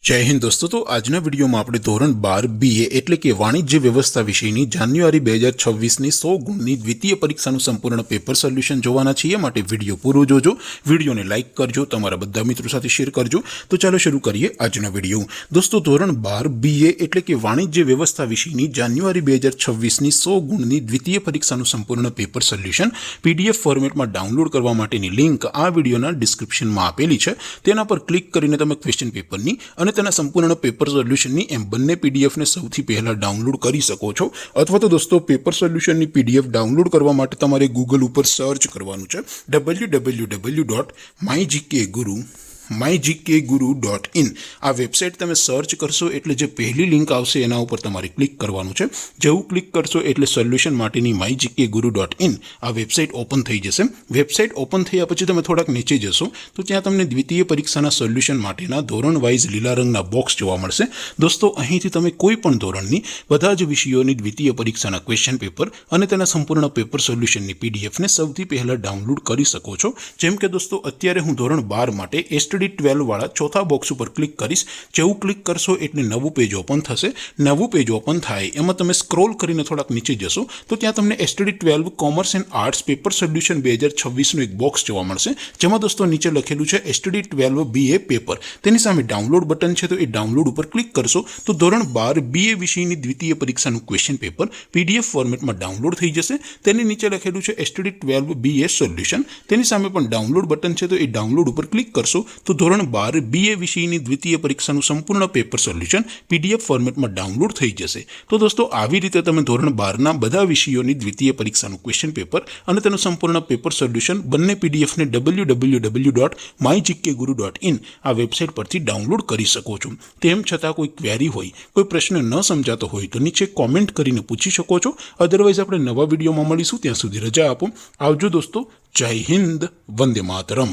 जय हिंद दोस्तों। तो आजना वीडियो में आपणे धोरण 12 बीए एटले के वाणिज्य व्यवस्था विषयनी जान्युआरी 2026 ની 100 ગુણની દ્વિતીય પરીક્ષાનું સંપૂર્ણ પેપર સોલ્યુશન જોવાના છીએ। માટે વિડીયો પૂરો જોજો, વિડીયોને લાઈક કરજો, તમારા બધા મિત્રો સાથે શેર કરજો। તો ચાલો શરૂ કરીએ આજનો વિડીયો। दोस्तों ધોરણ 12 बीए એટલે કે વાણિજ્ય વ્યવસ્થા વિષયની જાન્યુઆરી 2026 ની 100 ગુણની દ્વિતીય પરીક્ષાનું સંપૂર્ણ પેપર સોલ્યુશન પીડીએફ ફોર્મેટમાં ડાઉનલોડ કરવા માટેની લિંક આ વિડીયોના ડિસ્ક્રિપ્શનમાં આપેલી છે। તેના પર ક્લિક કરીને તમે ક્વેશ્ચન પેપરની અને તેના સંપૂर्ण पेपर सोल्यूशन एम बने पीडीएफ ने सौथी पहला डाउनलॉड करी सको छो। अथवा तो दोस्तों पेपर सोल्यूशन नी पीडीएफ डाउनलॉड करवा माटे तमारे गूगल पर सर्च करवानुं छे www.mygkguru.in आ वेबसाइट तमे सर्च करशो एटले जे पहली लिंक आवशे एना उपर तमारे क्लिक करवानुं छे। जेवुं क्लिक करशो एटले सोल्यूशन माटेनी mygkguru.in आ वेबसाइट ओपन थई जशे। वेबसाइट ओपन थया पछी तमे थोड़ाक नीचे जशो तो त्यां तमने द्वितीय परीक्षाना सोल्यूशन माटेना धोरण वाइज लीला रंगना बॉक्स जोवा मळशे। दोस्तों અહીંથી તમે કોઈ પણ ધોરણની બધા જ વિષયોની દ્વિતીય પરીક્ષાના ક્વેશ્ચન પેપર અને તેના સંપૂર્ણ પેપર સોલ્યુશનની પીડીએફ ને સૌથી પહેલા ડાઉનલોડ કરી શકો છો। જેમ કે દોસ્તો અત્યારે હું ધોરણ 12 માટે STD 12 વાળા ચોથા બોક્સ ઉપર ક્લિક કરીશ। જેવું ક્લિક કરશો એટલે નવું પેજ ઓપન થશે। નવું પેજ ઓપન થાય એમાં તમે સ્ક્રોલ કરીને થોડાક નીચે જશો તો ત્યાં તમને STD 12 commerce and arts paper solution 2026 નું એક બોક્સ જોવા મળશે। જેમાં દોસ્તો નીચે લખેલું છે STD 12 BA પેપર। તેની સામે ડાઉનલોડ બટન છે તો એ ડાઉનલોડ ઉપર ક્લિક કરશો तो ધોરણ 12 BA વિષયની દ્વિતીય પરીક્ષાનું ક્વેશ્ચન પેપર PDF ફોર્મેટમાં ડાઉનલોડ થઈ જશે। તેની નીચે લખેલું છે STD 12 BA સોલ્યુશન। તેની સામે પણ ડાઉનલોડ બટન છે તો એ ડાઉનલોડ ઉપર ક્લિક કરશો तो ધોરણ 12 BA વિષયની દ્વિતીય પરીક્ષાનું સંપૂર્ણ પેપર સોલ્યુશન PDF ફોર્મેટમાં ડાઉનલોડ થઈ જશે। તો દોસ્તો આવી રીતે તમે ધોરણ 12 ના બધા વિષયોની દ્વિતીય પરીક્ષાનું ક્વેશ્ચન પેપર અને તેનું સંપૂર્ણ પેપર સોલ્યુશન બંને PDF ને www.mygkguru.in આ વેબસાઇટ પરથી ડાઉનલોડ કરી શકો છો। તેમ છતાં કોઈ ક્વેરી હોય, कोई प्रश्न न समझातो होय तो नीचे कॉमेंट करीने पूछी शको छो। अदरवाइज आपणे नवा विडियोमां मळीशुं, त्यां सुधी रजा आपो। आवजो दोस्तों। जय हिंद, वंदे मातरम।